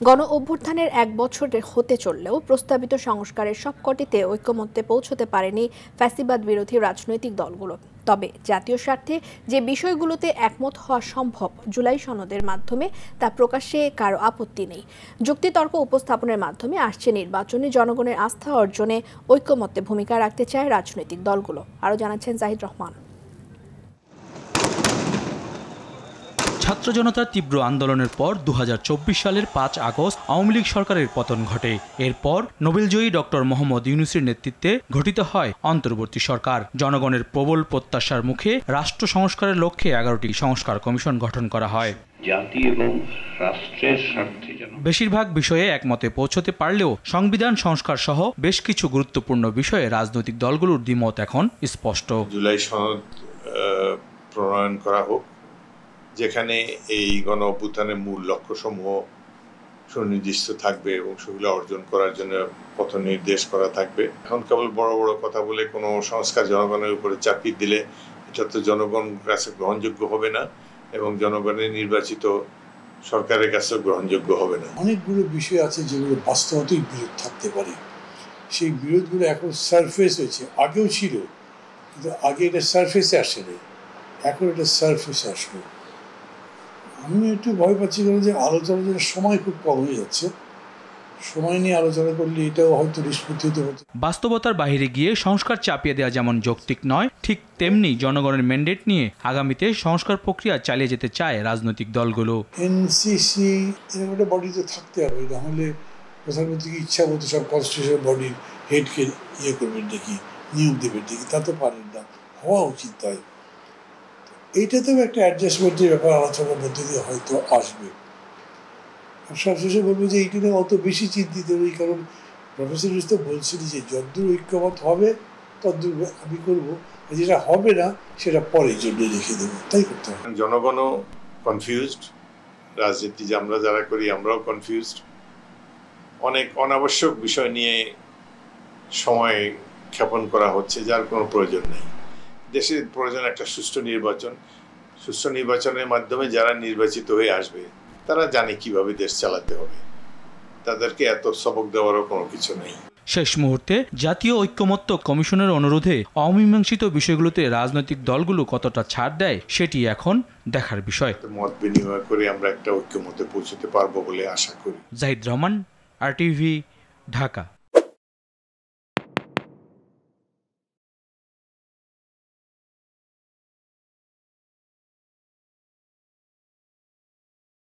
গণ অভ্যুত্থানের ১ বছর হতে চললেও প্রস্তাবিত সংস্কারের সবকটিতে ঐকমত্যে পৌঁছতে পারেনি ফ্যাসিবাদ বিরোধী রাজনৈতিক দলগুলো। তবে জাতীয় স্বার্থে যে বিষয়গুলোতে একমত হওয়া সম্ভব জুলাই সনদের মাধ্যমে তা প্রকাশে কারো আপত্তি নেই। যুক্তিতর্ক উপস্থাপনের মাধ্যমে আসছে নির্বাচনে জনগণের আস্থা অর্জনে ঐকমত্যে ভূমিকা রাখতে চায় রাজনৈতিক দলগুলো। আরও জানাচ্ছেন জাহিদ রহমান। ছাত্র জনতার তীব্র আন্দোলনের পর ২০২৪ সালের ৫ আগস্ট আওয়ামী লীগ সরকারের পতন ঘটে। এরপর নোবেলজয়ী ডক্টর মোহাম্মদ ইউনূসের নেতৃত্বে গঠিত হয় অন্তর্বর্তী সরকার। জনগণের প্রবল প্রত্যাশার মুখে রাষ্ট্র সংস্কারের লক্ষ্যে ১১টি সংস্কার কমিশন গঠন করা হয়। জাতি এবং রাষ্ট্রের স্বার্থে বেশিরভাগ বিষয়ে একমতে পৌঁছতে পারলেও সংবিধান সংস্কার সহ বেশ কিছু গুরুত্বপূর্ণ বিষয়ে রাজনৈতিক দলগুলোর দ্বিমত এখন স্পষ্ট। জুলাই সনদ প্রণয়ন করা হোক, যেখানে এই গণ অভ্যুত্থানের মূল লক্ষ্যসমূহ সুনির্দিষ্ট থাকবে এবং সেগুলো অর্জন করার জন্য পথ নির্দেশ করা থাকবে। এখন কেবল বড় বড় কথা বলে কোনো সংস্কার জনগণের উপরে চাপিয়ে দিলে এটা তো জনগণের কাছে গ্রহণযোগ্য হবে না এবং জনগণের নির্বাচিত সরকারের কাছেও গ্রহণযোগ্য হবে না। অনেকগুলো বিষয় আছে যেগুলো বাস্তবতাই বিরোধ থাকতে পারে। সেই বিরোধগুলো এখন সারফেস হয়েছে, আগেও ছিল, কিন্তু আগে এটা সারফেসে আসেনি, এখন এটা সারফেসে আসবে। আমি একটু ভয় পাচ্ছি যে আলোচনার জন্য সময় খুব কম হয়ে যাচ্ছে। সময় নিয়ে আলোচনা করলে এটাও হয়তো নিষ্পত্তি হতে পারে। বাস্তবতার বাইরে গিয়ে সংস্কার চাপিয়ে দেওয়া যেমন যৌক্তিক নয়, ঠিক তেমনি জনগণের ম্যান্ডেট নিয়ে আগামীতে সংস্কার প্রক্রিয়া চালিয়ে যেতে চায় রাজনৈতিক দলগুলো। এনসিসি এরকম একটা বডিতে থাকতে হবে, নাহলে প্রধানমন্ত্রীকে ইচ্ছা মতো সব কনস্টিটিউশন বডির হেডকে করবেন নাকি, নিয়োগ দেবেন নাকি, তা তো পারেন না, হওয়া উচিত তাই। এইটাতেও একটা অ্যাডজাস্টমেন্টের ব্যাপার আলোচনার মধ্যে দিয়ে হয়তো আসবে। আর সবশেষে বলবো যে এইটা নিয়ে অত বেশি চিন্তিত নেই, কারণ প্রফেসর ইউনূস তো বলছেন যে যতদূর ঐক্যমত হবে ততদূর আমি করবো, যেটা হবে না সেটা পরের জন্য রেখে দেবো, তাই করতে হবে। জনগণও কনফিউজড, রাজনীতি যে আমরা যারা করি আমরাও কনফিউজড। অনেক অনাবশ্যক বিষয় নিয়ে সময় ক্ষেপণ করা হচ্ছে যার কোনো প্রয়োজন নেই। দেশের প্রয়োজন একটা সুষ্ঠু নির্বাচন। সুষ্ঠু নির্বাচনের মাধ্যমে যারা নির্বাচিত হয়ে আসবে তারা জানে কিভাবে দেশ চালাতে হবে, তাদেরকে এত সবক দেওয়ারও কোনো কিছু নেই। শেষ মুহূর্তে জাতীয় ঐকমত্য কমিশনের অনুরোধে অমীমাংসিত বিষয়গুলোতে রাজনৈতিক দলগুলো কতটা ছাড় দেয় সেটি এখন দেখার বিষয়। মত বিনিময় করে আমরা একটা ঐকমত্যে পৌঁছতে পারবো বলে আশা করি। জাহিদ রহমান, RTV, ঢাকা।